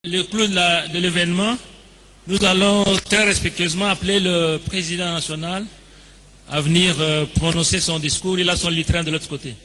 Le clou de l'événement, nous allons très respectueusement appeler le président national à venir prononcer son discours. Il a son lutrin de l'autre côté.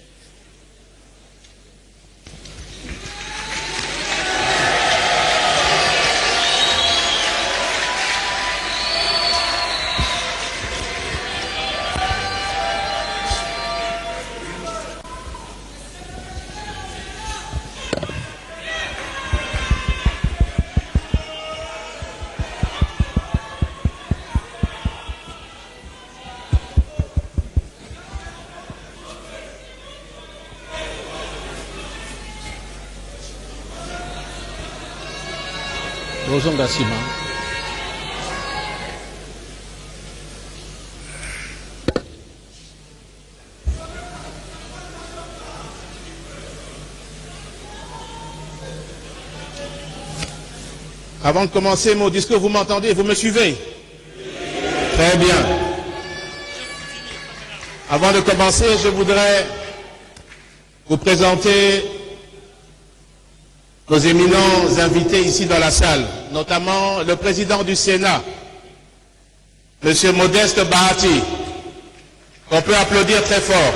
Avant de commencer mon discours, vous m'entendez? Vous me suivez? Très bien. Avant de commencer, je voudrais vous présenter nos éminents invités ici dans la salle, notamment le président du Sénat, M. Modeste Bahati, qu'on peut applaudir très fort.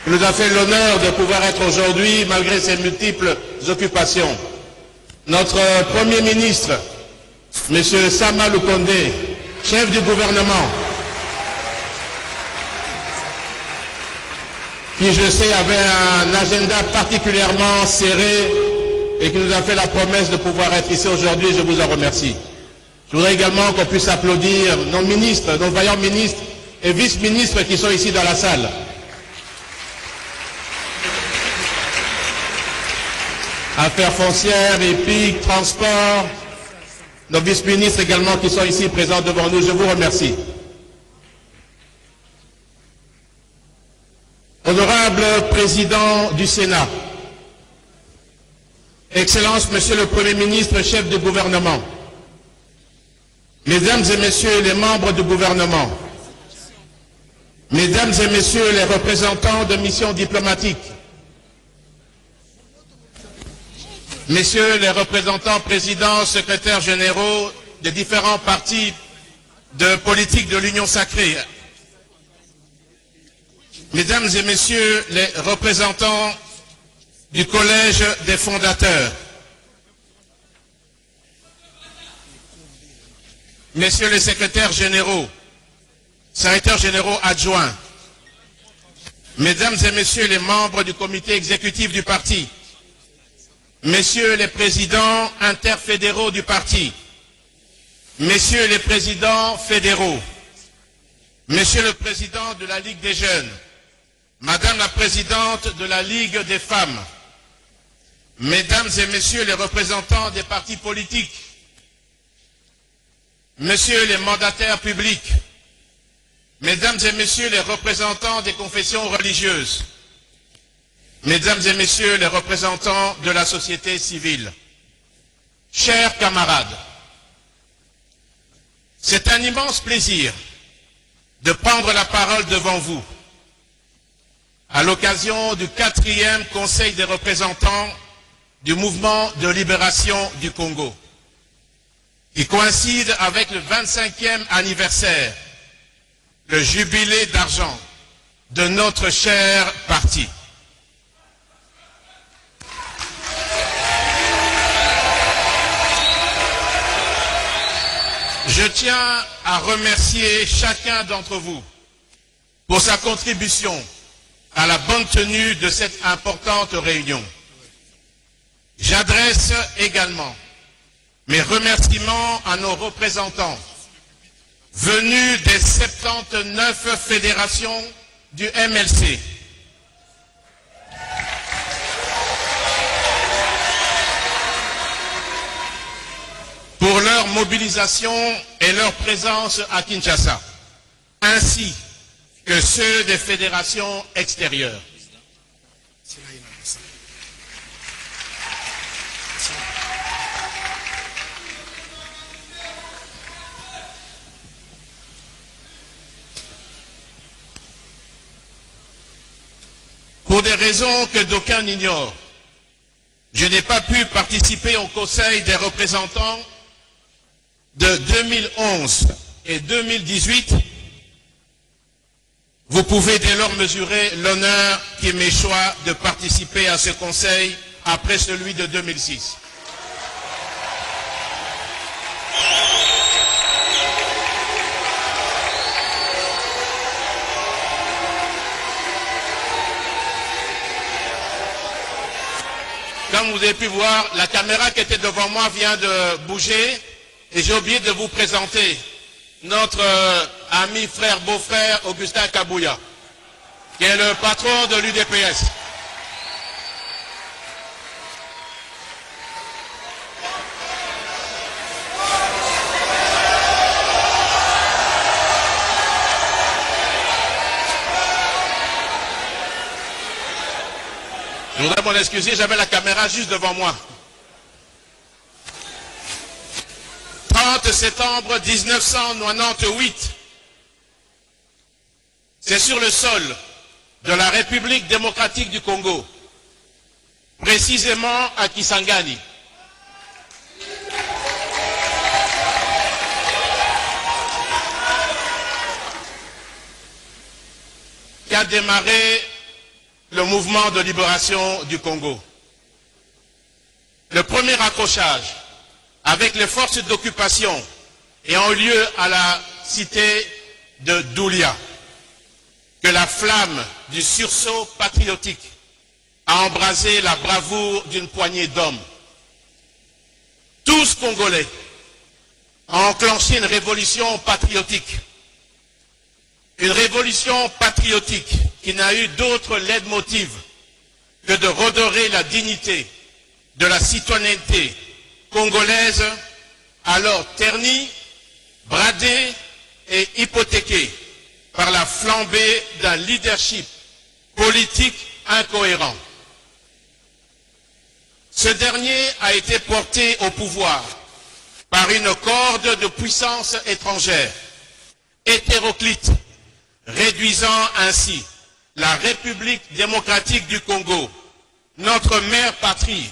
Il nous a fait l'honneur de pouvoir être aujourd'hui, malgré ses multiples occupations. Notre Premier ministre, M. Sama Lukonde, chef du gouvernement, qui, je sais, avait un agenda particulièrement serré et qui nous a fait la promesse de pouvoir être ici aujourd'hui. Je vous en remercie. Je voudrais également qu'on puisse applaudir nos ministres, nos vaillants ministres et vice-ministres qui sont ici dans la salle. Affaires foncières, épiques, transports, nos vice-ministres également qui sont ici présents devant nous, je vous remercie. Honorable Président du Sénat, Excellence Monsieur le Premier ministre, chef du gouvernement, Mesdames et Messieurs les membres du gouvernement, Mesdames et Messieurs les représentants de missions diplomatiques, Messieurs les représentants, présidents, secrétaires généraux des différents partis de politique de l'Union sacrée, Mesdames et Messieurs les représentants du Collège des fondateurs, Messieurs les secrétaires généraux adjoints, Mesdames et Messieurs les membres du comité exécutif du parti, Messieurs les présidents interfédéraux du parti, Messieurs les présidents fédéraux, Monsieur le président de la Ligue des jeunes, Madame la présidente de la Ligue des femmes, Mesdames et Messieurs les représentants des partis politiques, Messieurs les mandataires publics, Mesdames et Messieurs les représentants des confessions religieuses, Mesdames et Messieurs les représentants de la société civile, chers camarades, c'est un immense plaisir de prendre la parole devant vous à l'occasion du 4e Conseil des représentants du mouvement de libération du Congo, qui coïncide avec le 25e anniversaire, le jubilé d'argent de notre cher parti. Je tiens à remercier chacun d'entre vous pour sa contribution à la bonne tenue de cette importante réunion. J'adresse également mes remerciements à nos représentants venus des 79 fédérations du MLC. Pour leur mobilisation et leur présence à Kinshasa, ainsi que ceux des fédérations extérieures. Pour des raisons que d'aucuns ignorent, je n'ai pas pu participer au Conseil des représentants de 2011 et 2018. Vous pouvez dès lors mesurer l'honneur qui m'échoit de participer à ce Conseil après celui de 2006. Comme vous avez pu voir, la caméra qui était devant moi vient de bouger et j'ai oublié de vous présenter notre ami, frère, beau-frère Augustin Kabouya, qui est le patron de l'UDPS. Je voudrais m'en excuser, j'avais la caméra juste devant moi. 30 septembre 1998, c'est sur le sol de la République démocratique du Congo, précisément à Kisangani, qu'a démarré le mouvement de libération du Congo. Le premier accrochage avec les forces d'occupation ayant eu lieu à la cité de Doulia, que la flamme du sursaut patriotique a embrasé la bravoure d'une poignée d'hommes. Tous Congolais ont enclenché une révolution patriotique. Une révolution patriotique qui n'a eu d'autre leitmotiv que de redorer la dignité de la citoyenneté congolaise, alors ternie, bradée et hypothéquée par la flambée d'un leadership politique incohérent. Ce dernier a été porté au pouvoir par une corde de puissance étrangère, hétéroclite, réduisant ainsi la République démocratique du Congo, notre mère patrie,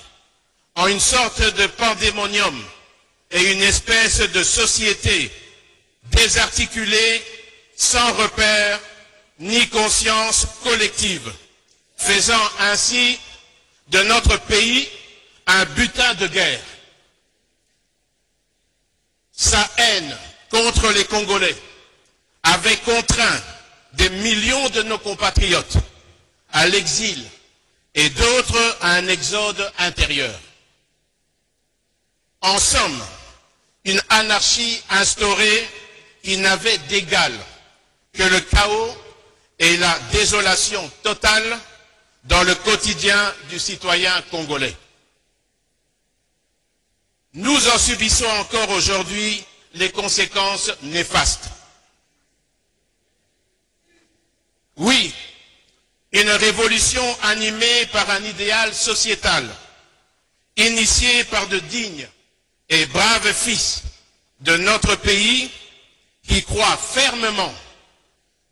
en une sorte de pandémonium et une espèce de société désarticulée, sans repère ni conscience collective, faisant ainsi de notre pays un butin de guerre. Sa haine contre les Congolais avait contraint des millions de nos compatriotes à l'exil et d'autres à un exode intérieur. En somme, une anarchie instaurée qui n'avait d'égal que le chaos et la désolation totale dans le quotidien du citoyen congolais. Nous en subissons encore aujourd'hui les conséquences néfastes. Oui, une révolution animée par un idéal sociétal, initiée par de dignes et braves fils de notre pays qui croient fermement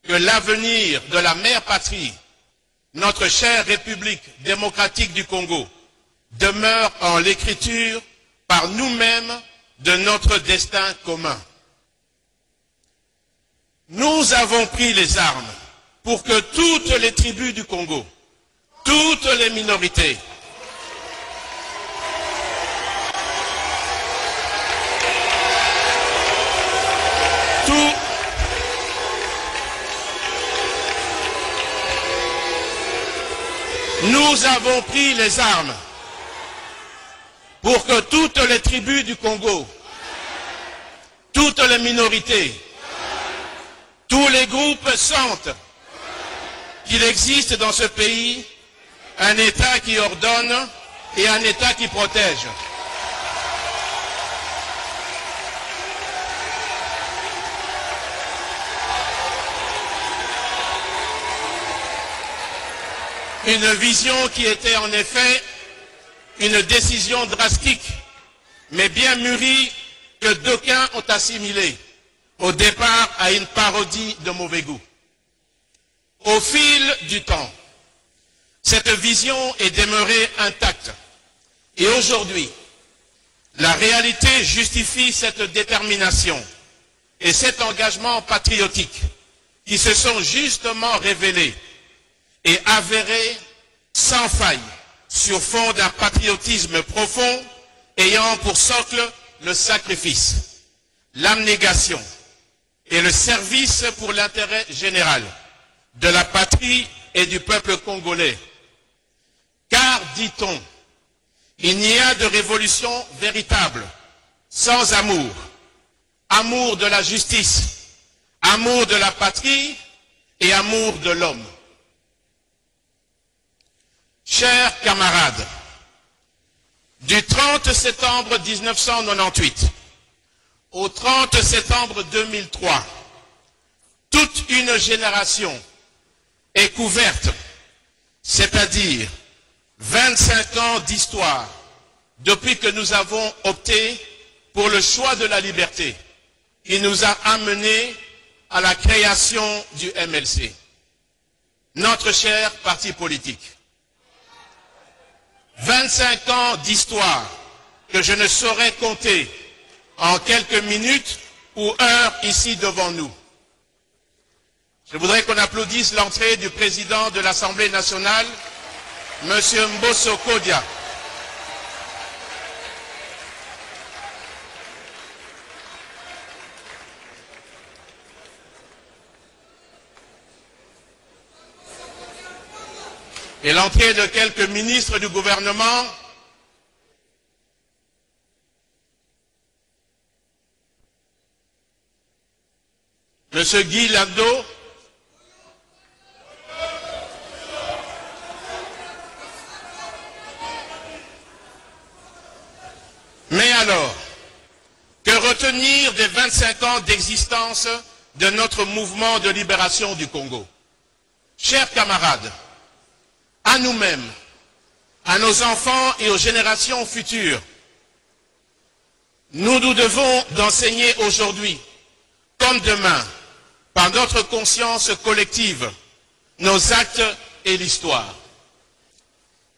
que l'avenir de la mère patrie, notre chère République démocratique du Congo, demeure en l'écriture par nous-mêmes de notre destin commun. Nous avons pris les armes pour que toutes les tribus du Congo, toutes les minorités, nous avons pris les armes pour que toutes les tribus du Congo, toutes les minorités, tous les groupes sentent qu'il existe dans ce pays un État qui ordonne et un État qui protège. Une vision qui était en effet une décision drastique, mais bien mûrie, que d'aucuns ont assimilée au départ à une parodie de mauvais goût. Au fil du temps, Cette vision est demeurée intacte. Et aujourd'hui, la réalité justifie cette détermination et cet engagement patriotique qui se sont justement révélés et avérés sans faille sur fond d'un patriotisme profond ayant pour socle le sacrifice, l'abnégation et le service pour l'intérêt général de la patrie et du peuple congolais. Car, dit-on, il n'y a de révolution véritable sans amour, amour de la justice, amour de la patrie et amour de l'homme. Chers camarades, du 30 septembre 1998 au 30 septembre 2003, toute une génération est couverte, c'est-à-dire 25 ans d'histoire depuis que nous avons opté pour le choix de la liberté qui nous a amenés à la création du MLC, notre cher parti politique. 25 ans d'histoire que je ne saurais compter en quelques minutes ou heures ici devant nous. Je voudrais qu'on applaudisse l'entrée du président de l'Assemblée nationale, M. Mbosso Kodia. Et l'entrée de quelques ministres du gouvernement, M. Guy Lando, mais alors, que retenir des 25 ans d'existence de notre mouvement de libération du Congo? Chers camarades, à nous-mêmes, à nos enfants et aux générations futures, nous nous devons d'enseigner aujourd'hui, comme demain, par notre conscience collective, nos actes et l'histoire.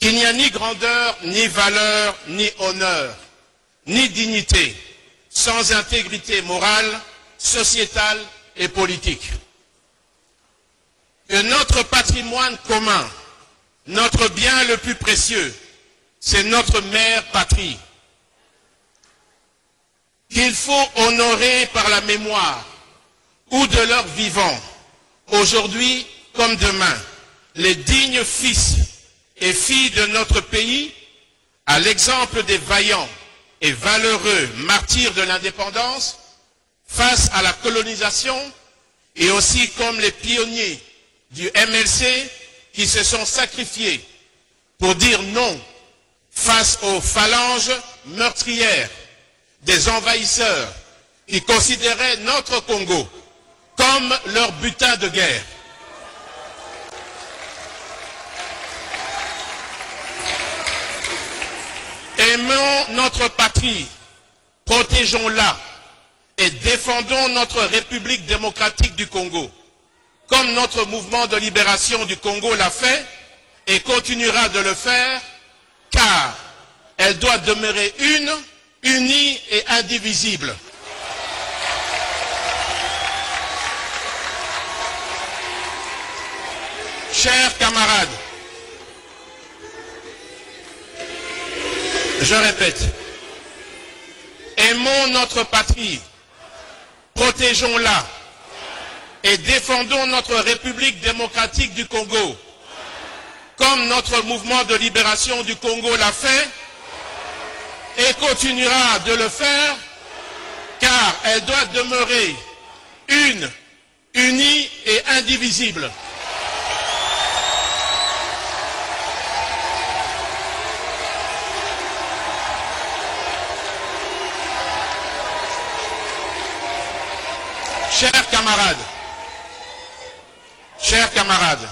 Qu'il n'y a ni grandeur, ni valeur, ni honneur, ni dignité, sans intégrité morale, sociétale et politique. Que notre patrimoine commun, notre bien le plus précieux, c'est notre mère patrie, qu'il faut honorer par la mémoire ou de leurs vivants, aujourd'hui comme demain, les dignes fils et filles de notre pays, à l'exemple des vaillants et valeureux martyrs de l'indépendance face à la colonisation, et aussi comme les pionniers du MLC qui se sont sacrifiés pour dire non face aux phalanges meurtrières des envahisseurs qui considéraient notre Congo comme leur butin de guerre. Aimons notre patrie, protégeons-la et défendons notre République démocratique du Congo, comme notre mouvement de libération du Congo l'a fait et continuera de le faire, car elle doit demeurer une, unie et indivisible. Chers camarades, je répète, aimons notre patrie, protégeons-la et défendons notre République démocratique du Congo, comme notre mouvement de libération du Congo l'a fait et continuera de le faire, car elle doit demeurer une, unie et indivisible. Chers camarades,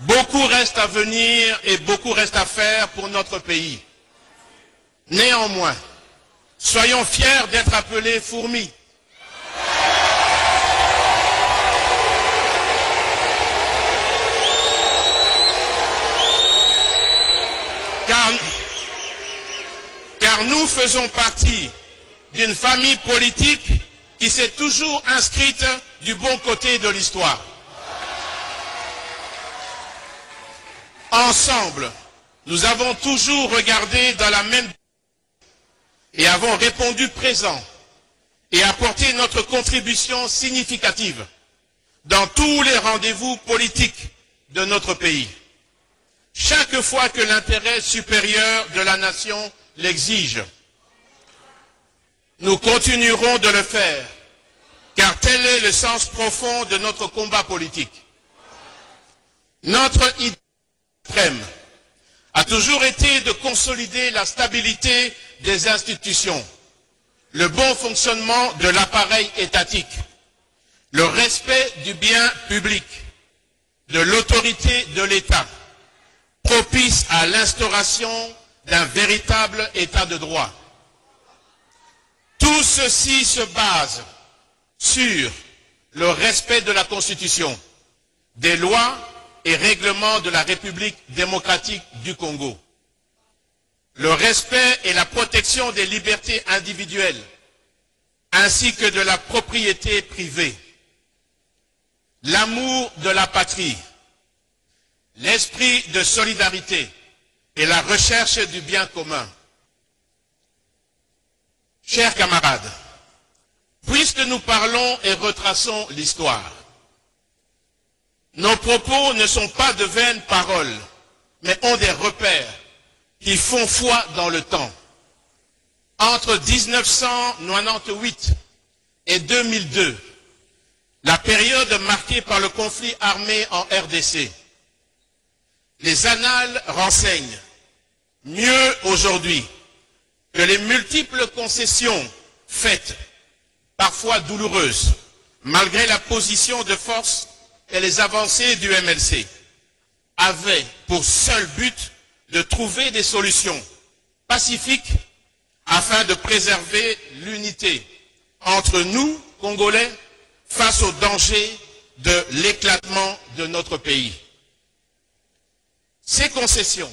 beaucoup reste à venir et beaucoup reste à faire pour notre pays. Néanmoins, soyons fiers d'être appelés fourmis. car nous faisons partie d'une famille politique qui s'est toujours inscrite du bon côté de l'histoire. Ensemble, nous avons toujours regardé dans la même et avons répondu présent et apporté notre contribution significative dans tous les rendez-vous politiques de notre pays. Chaque fois que l'intérêt supérieur de la nation l'exige, nous continuerons de le faire, car tel est le sens profond de notre combat politique. Notre idée suprême a toujours été de consolider la stabilité des institutions, le bon fonctionnement de l'appareil étatique, le respect du bien public, de l'autorité de l'État, propice à l'instauration d'un véritable État de droit. Tout ceci se base sur le respect de la Constitution, des lois et règlements de la République démocratique du Congo, le respect et la protection des libertés individuelles, ainsi que de la propriété privée, l'amour de la patrie, l'esprit de solidarité et la recherche du bien commun. Chers camarades, puisque nous parlons et retraçons l'histoire, nos propos ne sont pas de vaines paroles, mais ont des repères qui font foi dans le temps. Entre 1998 et 2002, la période marquée par le conflit armé en RDC, les annales renseignent mieux aujourd'hui que les multiples concessions faites, parfois douloureuses, malgré la position de force et les avancées du MLC, avaient pour seul but de trouver des solutions pacifiques afin de préserver l'unité entre nous, Congolais, face au danger de l'éclatement de notre pays. Ces concessions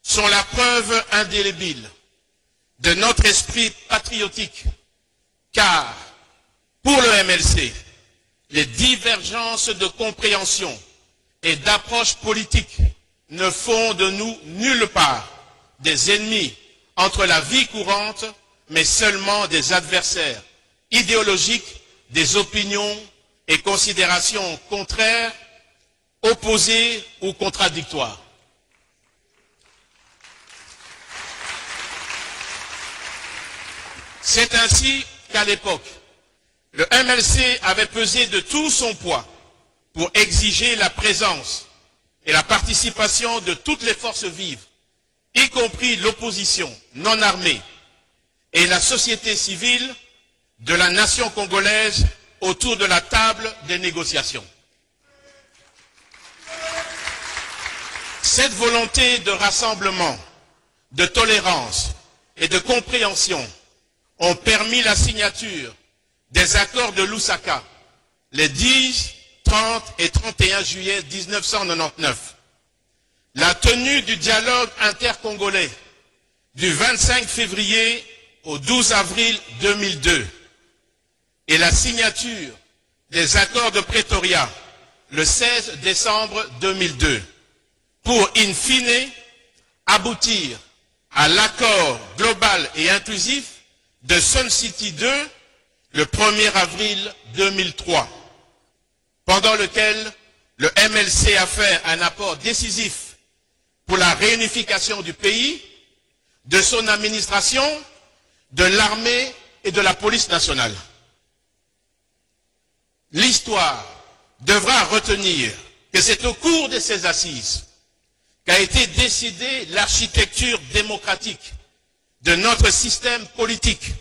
sont la preuve indélébile de notre esprit patriotique, car pour le MLC, les divergences de compréhension et d'approche politique ne font de nous nulle part des ennemis entre la vie courante, mais seulement des adversaires idéologiques, des opinions et considérations contraires, opposées ou contradictoires. C'est ainsi qu'à l'époque, le MLC avait pesé de tout son poids pour exiger la présence et la participation de toutes les forces vives, y compris l'opposition non armée et la société civile de la nation congolaise autour de la table des négociations. Cette volonté de rassemblement, de tolérance et de compréhension ont permis la signature des accords de Lusaka les 10, 30 et 31 juillet 1999, la tenue du dialogue intercongolais du 25 février au 12 avril 2002 et la signature des accords de Pretoria le 16 décembre 2002 pour, in fine, aboutir à l'accord global et inclusif de Sun City 2 le 1er avril 2003, pendant lequel le MLC a fait un apport décisif pour la réunification du pays, de son administration, de l'armée et de la police nationale. L'histoire devra retenir que c'est au cours de ces assises qu'a été décidée l'architecture démocratique de notre système politique,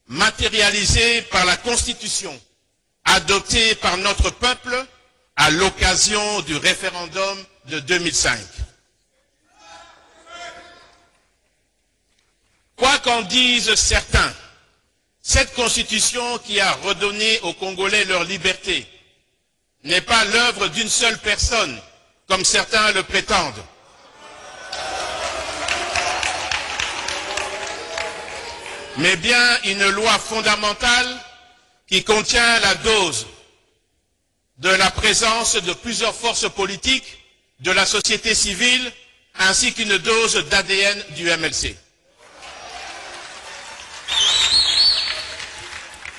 matérialisée par la Constitution, adoptée par notre peuple à l'occasion du référendum de 2005. Quoi qu'en disent certains, cette Constitution qui a redonné aux Congolais leur liberté n'est pas l'œuvre d'une seule personne, comme certains le prétendent. mais bien une loi fondamentale qui contient la dose de la présence de plusieurs forces politiques, de la société civile, ainsi qu'une dose d'ADN du MLC.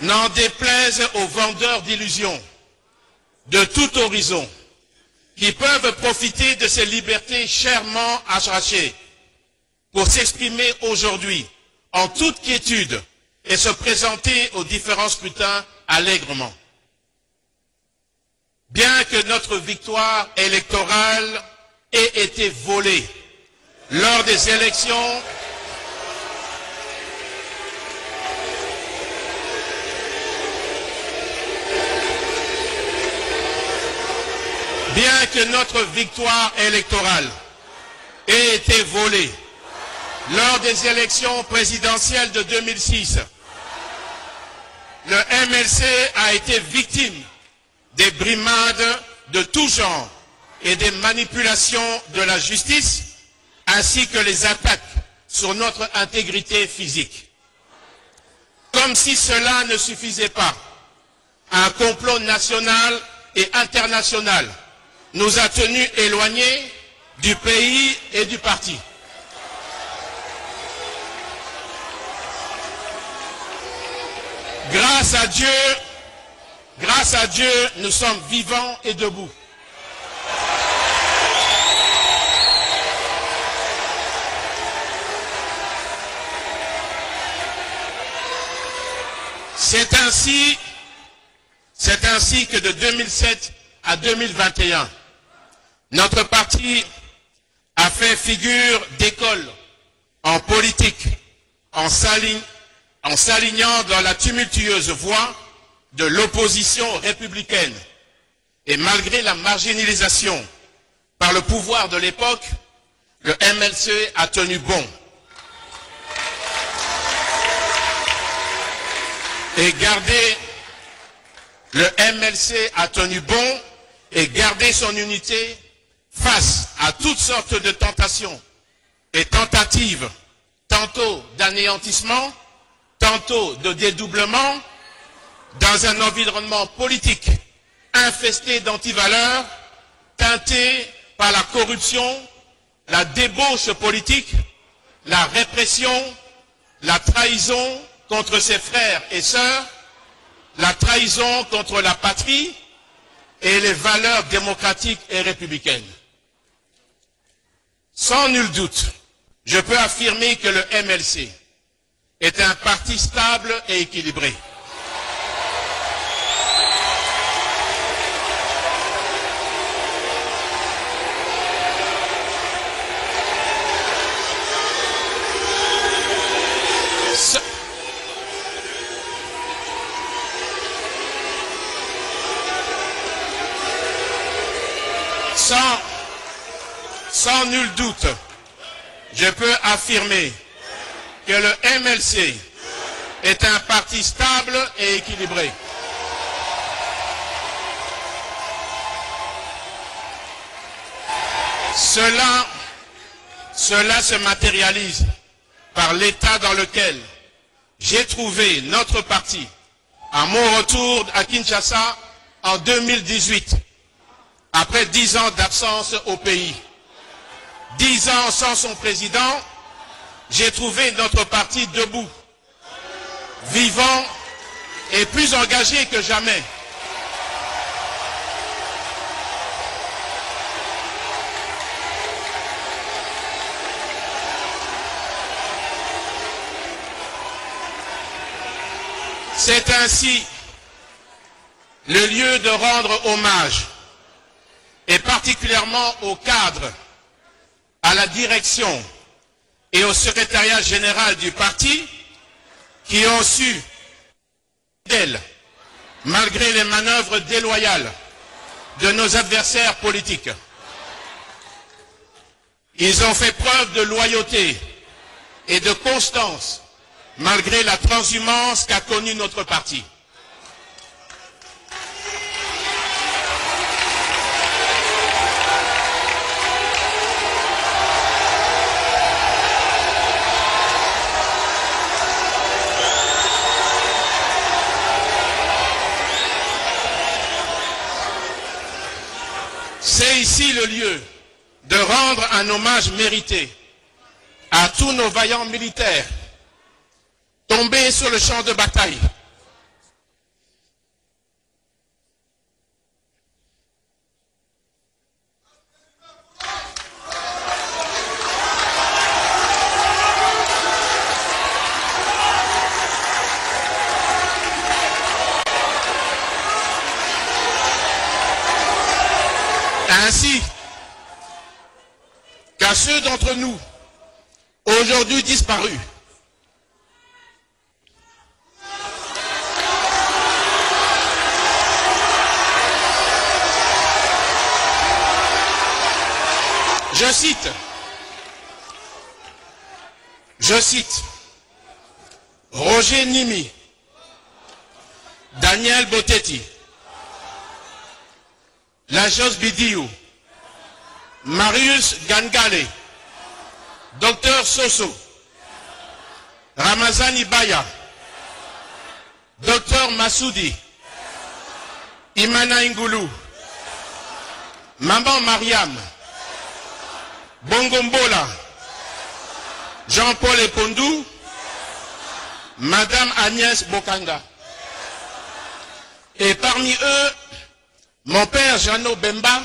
N'en déplaise aux vendeurs d'illusions de tout horizon qui peuvent profiter de ces libertés chèrement arrachées pour s'exprimer aujourd'hui en toute quiétude et se présenter aux différents scrutins allègrement. Bien que notre victoire électorale ait été volée lors des élections, ait été volée lors des élections présidentielles de 2006, le MLC a été victime des brimades de tout genre et des manipulations de la justice, ainsi que les attaques sur notre intégrité physique. Comme si cela ne suffisait pas, un complot national et international nous a tenus éloignés du pays et du parti. Grâce à Dieu, nous sommes vivants et debout. C'est ainsi que de 2007 à 2021, notre parti a fait figure d'école en politique, en s'alignant dans la tumultueuse voie de l'opposition républicaine. Et malgré la marginalisation par le pouvoir de l'époque, le MLC a tenu bon. Le MLC a tenu bon et gardé son unité face à toutes sortes de tentations et tentatives, tantôt d'anéantissement, tantôt de dédoublement, dans un environnement politique infesté d'antivaleurs, teinté par la corruption, la débauche politique, la répression, la trahison contre ses frères et sœurs, la trahison contre la patrie et les valeurs démocratiques et républicaines. Sans nul doute, je peux affirmer que le MLC est un parti stable et équilibré. Sans nul doute, je peux affirmer que le MLC est un parti stable et équilibré. Cela se matérialise par l'état dans lequel j'ai trouvé notre parti à mon retour à Kinshasa en 2018, après 10 ans d'absence au pays. 10 ans sans son président, j'ai trouvé notre parti debout, vivant et plus engagé que jamais. C'est ainsi le lieu de rendre hommage, et particulièrement aux cadres, à la direction et au secrétariat général du parti qui ont su, malgré les manœuvres déloyales de nos adversaires politiques. Ils ont fait preuve de loyauté et de constance malgré la transhumance qu'a connue notre parti. le lieu de rendre un hommage mérité à tous nos vaillants militaires tombés sur le champ de bataille. Ainsi qu'à ceux d'entre nous aujourd'hui disparus. Je cite Roger Nimi, Daniel Botetti, Lajos Bidiou, Marius Gangale, Dr Soso, Ramazani Baya, Dr Massoudi, Imana Ingulu, Maman Mariam, Bongombola, Jean-Paul Epondou, Madame Agnès Bokanga. Et parmi eux, mon père Jeannot Bemba,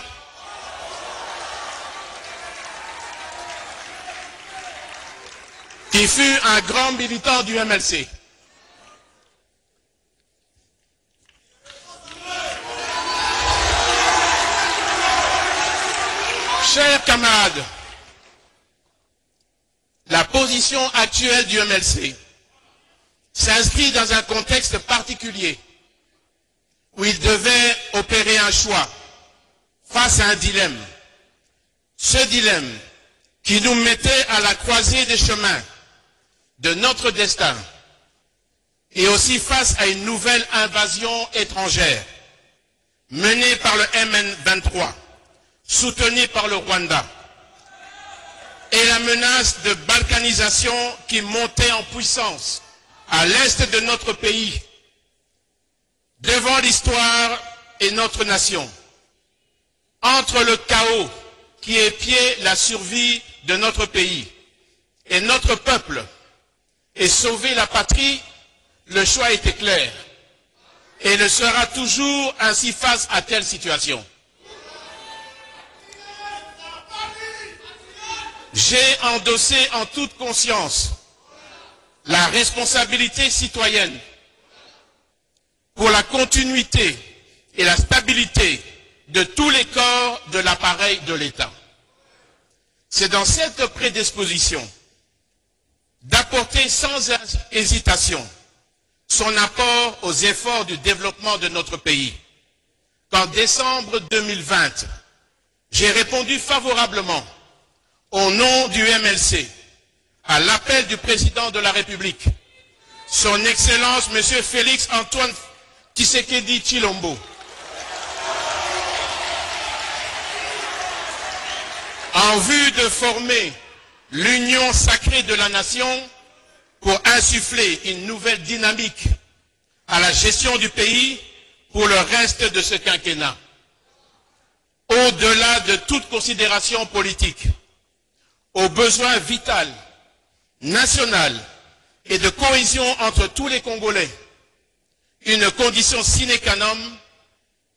qui fut un grand militant du MLC. Chers camarades, la position actuelle du MLC s'inscrit dans un contexte particulier où il devait opérer un choix face à un dilemme. Ce dilemme qui nous mettait à la croisée des chemins de notre destin et aussi face à une nouvelle invasion étrangère menée par le MN23, soutenue par le Rwanda, et la menace de balkanisation qui montait en puissance à l'est de notre pays, devant l'histoire et notre nation, entre le chaos qui épiait la survie de notre pays et notre peuple, et sauver la patrie, le choix était clair et le sera toujours ainsi face à telle situation. J'ai endossé en toute conscience la responsabilité citoyenne pour la continuité et la stabilité de tous les corps de l'appareil de l'État. C'est dans cette prédisposition d'apporter sans hésitation son apport aux efforts du développement de notre pays qu'en décembre 2020, j'ai répondu favorablement au nom du MLC à l'appel du président de la République, son Excellence M. Félix Antoine Tshisekedi Tshilombo, en vue de former l'union sacrée de la nation pour insuffler une nouvelle dynamique à la gestion du pays pour le reste de ce quinquennat. Au-delà de toute considération politique, aux besoins vitaux, national et de cohésion entre tous les Congolais, une condition sine qua non,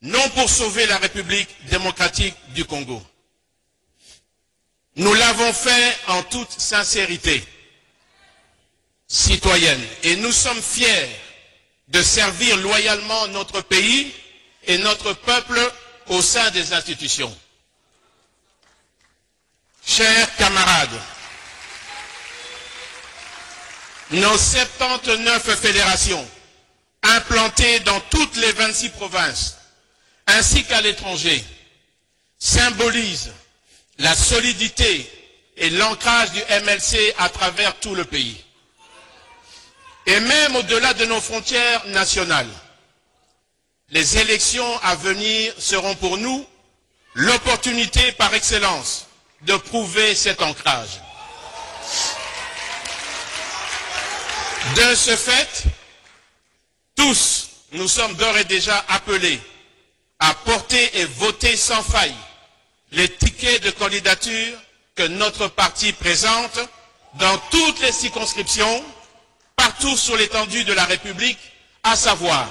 non pour sauver la République démocratique du Congo. Nous l'avons fait en toute sincérité citoyenne et nous sommes fiers de servir loyalement notre pays et notre peuple au sein des institutions. Chers camarades, nos 79 fédérations implantées dans toutes les 26 provinces, ainsi qu'à l'étranger, symbolisent la solidité et l'ancrage du MLC à travers tout le pays. Et même au-delà de nos frontières nationales, les élections à venir seront pour nous l'opportunité par excellence de prouver cet ancrage. De ce fait, tous nous sommes d'ores et déjà appelés à porter et voter sans faille les tickets de candidature que notre parti présente dans toutes les circonscriptions, partout sur l'étendue de la République, à savoir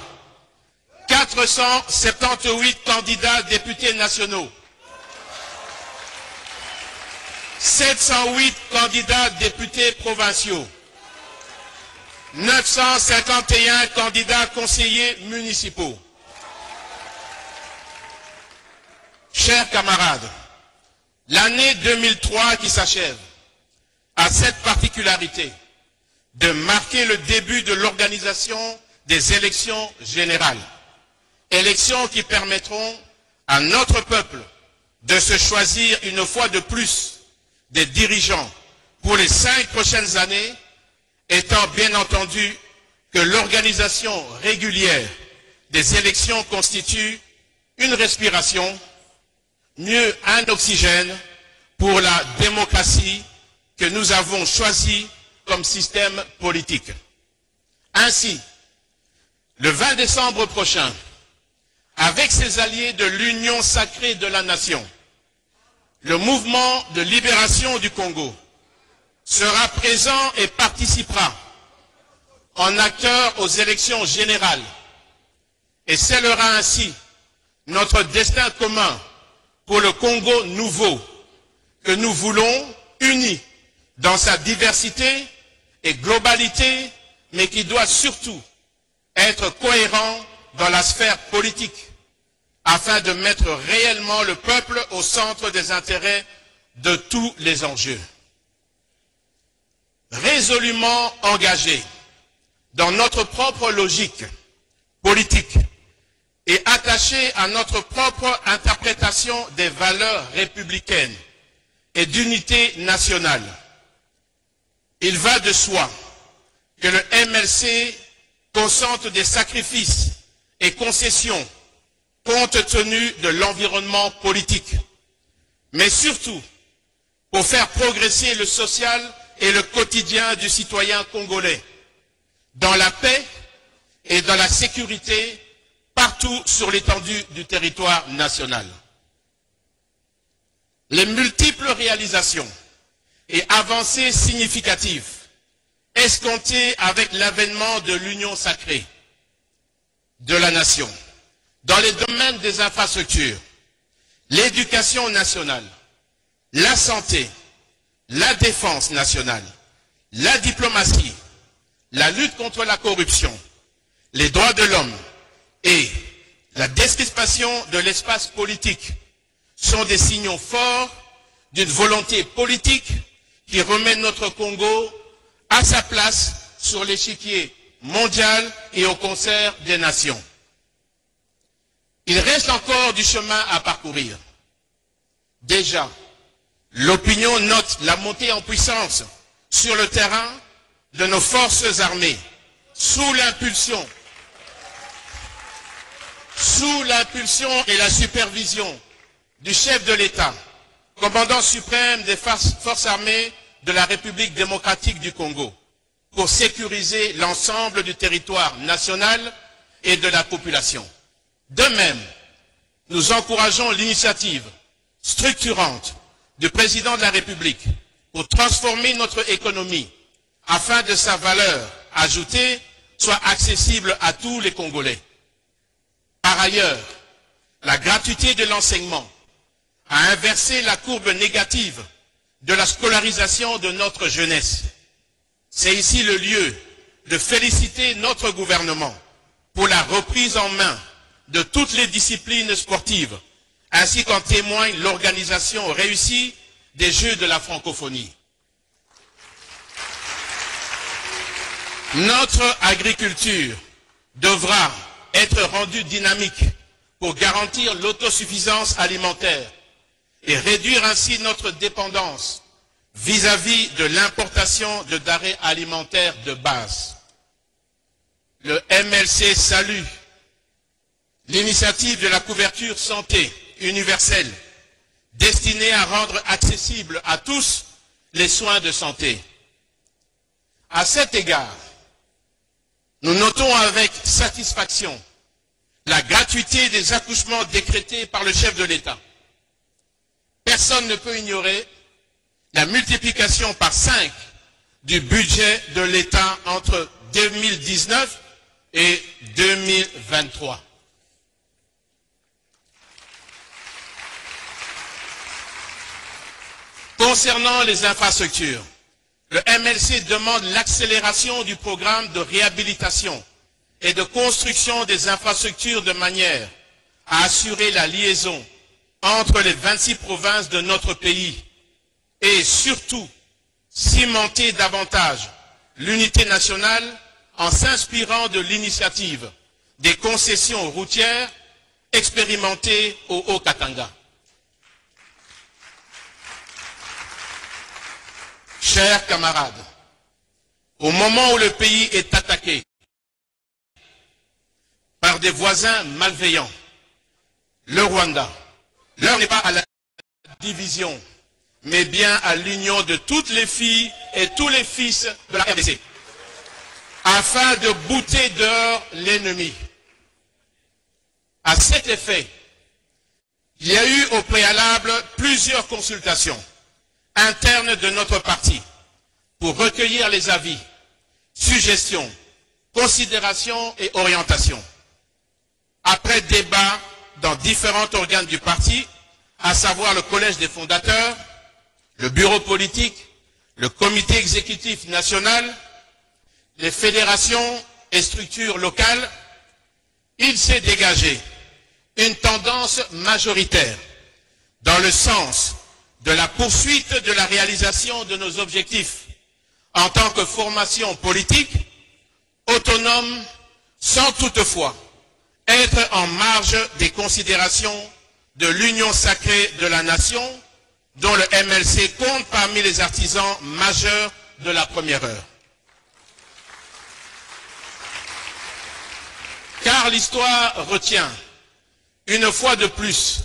478 candidats députés nationaux, 708 candidats députés provinciaux, 951 candidats conseillers municipaux. Chers camarades, l'année 2003 qui s'achève a cette particularité de marquer le début de l'organisation des élections générales. Élections qui permettront à notre peuple de se choisir une fois de plus des dirigeants pour les 5 prochaines années, étant bien entendu que l'organisation régulière des élections constitue une respiration, mieux un oxygène pour la démocratie que nous avons choisie comme système politique. Ainsi, le 20 décembre prochain, avec ses alliés de l'Union sacrée de la nation, le mouvement de libération du Congo sera présent et participera en acteur aux élections générales et scellera ainsi notre destin commun pour le Congo nouveau que nous voulons uni dans sa diversité et globalité, mais qui doit surtout être cohérent dans la sphère politique afin de mettre réellement le peuple au centre des intérêts de tous les enjeux. Résolument engagés dans notre propre logique politique et attachés à notre propre interprétation des valeurs républicaines et d'unité nationale, il va de soi que le MLC consente des sacrifices et concessions compte tenu de l'environnement politique, mais surtout pour faire progresser le social et le quotidien du citoyen congolais, dans la paix et dans la sécurité partout sur l'étendue du territoire national. Les multiples réalisations et avancées significatives escomptées avec l'avènement de l'Union sacrée de la nation, dans les domaines des infrastructures, l'éducation nationale, la santé, la défense nationale, la diplomatie, la lutte contre la corruption, les droits de l'homme et la décrispation de l'espace politique sont des signaux forts d'une volonté politique qui remet notre Congo à sa place sur l'échiquier mondial et au concert des nations. Il reste encore du chemin à parcourir. Déjà, l'opinion note la montée en puissance sur le terrain de nos forces armées, sous l'impulsion et la supervision du chef de l'État, commandant suprême des forces armées de la République démocratique du Congo, pour sécuriser l'ensemble du territoire national et de la population. De même, nous encourageons l'initiative structurante du président de la République pour transformer notre économie afin que sa valeur ajoutée soit accessible à tous les Congolais. Par ailleurs, la gratuité de l'enseignement a inversé la courbe négative de la scolarisation de notre jeunesse. C'est ici le lieu de féliciter notre gouvernement pour la reprise en main de toutes les disciplines sportives, ainsi qu'en témoigne l'organisation réussie des Jeux de la francophonie. Notre agriculture devra être rendue dynamique pour garantir l'autosuffisance alimentaire et réduire ainsi notre dépendance vis-à-vis de l'importation de denrées alimentaires de base. Le MLC salue l'initiative de la couverture santé universelle destinée à rendre accessibles à tous les soins de santé. À cet égard, nous notons avec satisfaction la gratuité des accouchements décrétés par le chef de l'État. personne ne peut ignorer la multiplication par 5 du budget de l'État entre 2019 et 2023. Concernant les infrastructures, le MLC demande l'accélération du programme de réhabilitation et de construction des infrastructures de manière à assurer la liaison entre les 26 provinces de notre pays et surtout cimenter davantage l'unité nationale en s'inspirant de l'initiative des concessions routières expérimentées au Haut-Katanga. Chers camarades, au moment où le pays est attaqué par des voisins malveillants, le Rwanda, l'heure n'est pas à la division, mais bien à l'union de toutes les filles et tous les fils de la RDC, afin de bouter dehors l'ennemi. À cet effet, il y a eu au préalable plusieurs consultations internes de notre parti pour recueillir les avis, suggestions, considérations et orientations. Après débat dans différents organes du parti, à savoir le collège des fondateurs, le bureau politique, le comité exécutif national, les fédérations et structures locales, il s'est dégagé une tendance majoritaire dans le sens de la poursuite de la réalisation de nos objectifs en tant que formation politique autonome, sans toutefois être en marge des considérations de l'union sacrée de la nation, dont le MLC compte parmi les artisans majeurs de la première heure. Car l'histoire retient, une fois de plus,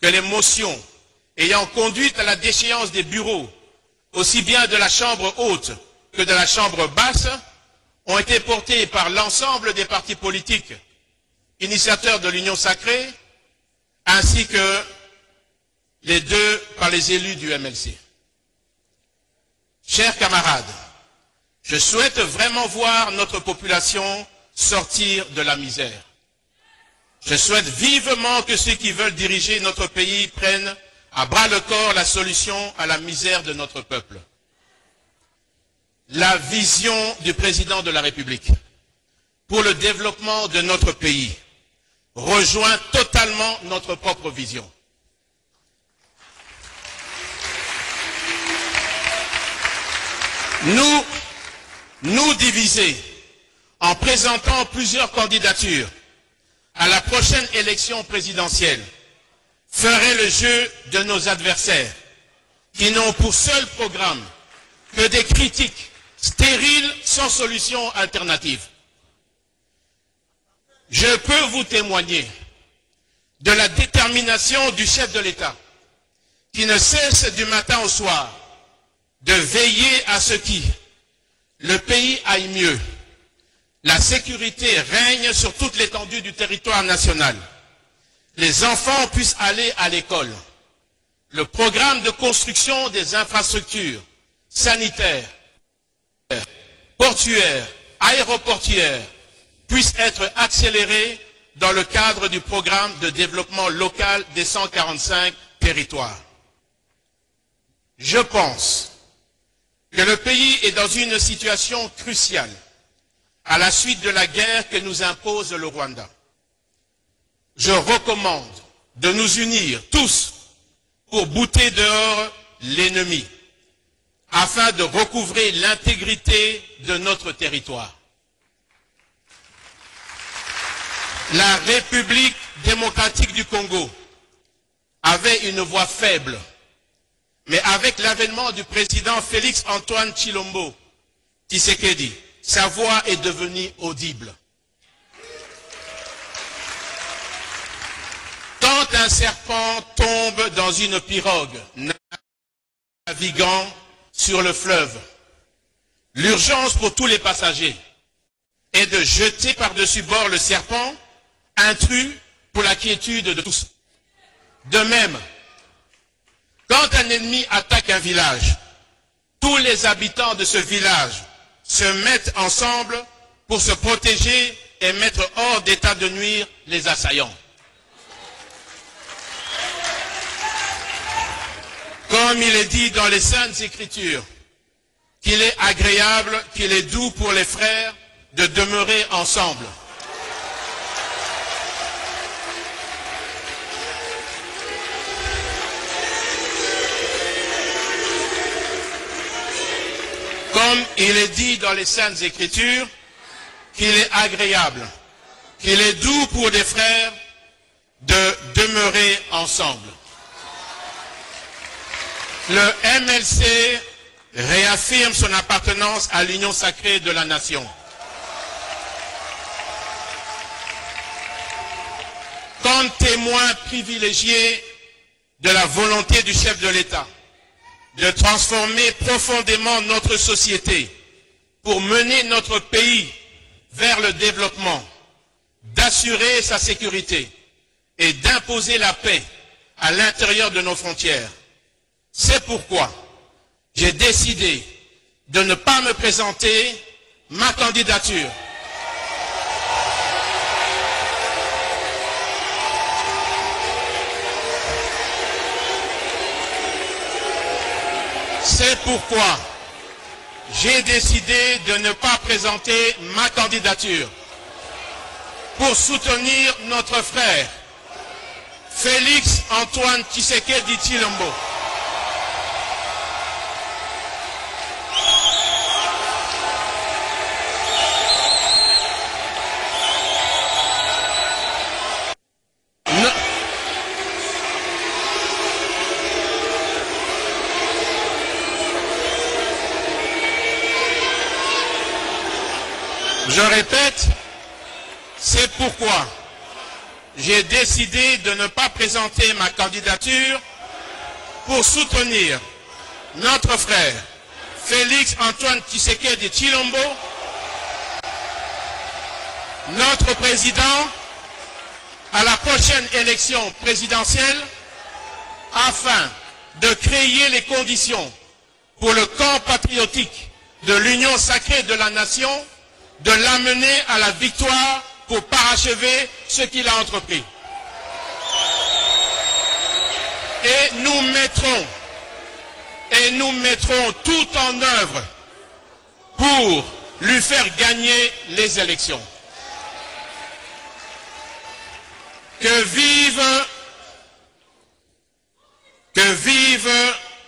que les motions ayant conduit à la déchéance des bureaux, aussi bien de la Chambre haute que de la Chambre basse, ont été portées par l'ensemble des partis politiques, initiateurs de l'Union sacrée, ainsi que les deux par les élus du MLC. Chers camarades, je souhaite vraiment voir notre population sortir de la misère. Je souhaite vivement que ceux qui veulent diriger notre pays prennent à bras le corps la solution à la misère de notre peuple. La vision du président de la République pour le développement de notre pays rejoint totalement notre propre vision. Nous diviser en présentant plusieurs candidatures à la prochaine élection présidentielle ferait le jeu de nos adversaires qui n'ont pour seul programme que des critiques stériles sans solution alternative. Je peux vous témoigner de la détermination du chef de l'État qui ne cesse du matin au soir de veiller à ce que le pays aille mieux. La sécurité règne sur toute l'étendue du territoire national. Les enfants puissent aller à l'école. Le programme de construction des infrastructures sanitaires, portuaires, aéroportuaires puisse être accéléré dans le cadre du programme de développement local des 145 territoires. Je pense que le pays est dans une situation cruciale à la suite de la guerre que nous impose le Rwanda. Je recommande de nous unir tous pour bouter dehors l'ennemi, afin de recouvrer l'intégrité de notre territoire. La République démocratique du Congo avait une voix faible, mais avec l'avènement du président Félix Antoine Tshilombo Tshisekedi, sa voix est devenue audible. Quand un serpent tombe dans une pirogue naviguant sur le fleuve, l'urgence pour tous les passagers est de jeter par-dessus bord le serpent, intrus pour la quiétude de tous. De même, Quand un ennemi attaque un village, tous les habitants de ce village se mettent ensemble pour se protéger et mettre hors d'état de nuire les assaillants. Comme il est dit dans les Saintes Écritures, qu'il est agréable, qu'il est doux pour les frères de demeurer ensemble. Comme il est dit dans les Saintes Écritures, qu'il est agréable, qu'il est doux pour des frères de demeurer ensemble. Le MLC réaffirme son appartenance à l'union sacrée de la nation. Comme témoin privilégié de la volonté du chef de l'État de transformer profondément notre société pour mener notre pays vers le développement, d'assurer sa sécurité et d'imposer la paix à l'intérieur de nos frontières. C'est pourquoi j'ai décidé de ne pas me présenter ma candidature. C'est pourquoi j'ai décidé de ne pas présenter ma candidature pour soutenir notre frère Félix Antoine Tshisekedi Tshilombo. Je répète, c'est pourquoi j'ai décidé de ne pas présenter ma candidature pour soutenir notre frère Félix Antoine Tshisekedi Tshilombo, notre président, à la prochaine élection présidentielle, afin de créer les conditions pour le camp patriotique de l'Union sacrée de la nation de l'amener à la victoire pour parachever ce qu'il a entrepris. Et nous mettrons tout en œuvre pour lui faire gagner les élections. Que vivent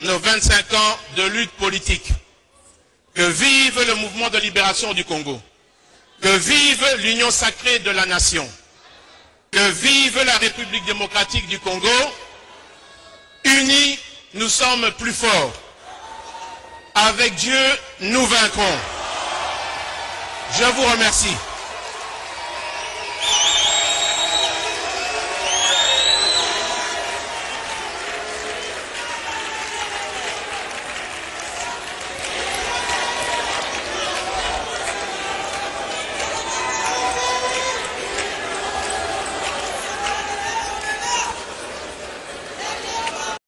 nos 25 ans de lutte politique. Que vive le mouvement de libération du Congo. Que vive l'union sacrée de la nation. Que vive la République démocratique du Congo. Unis, nous sommes plus forts. Avec Dieu, nous vaincrons. Je vous remercie.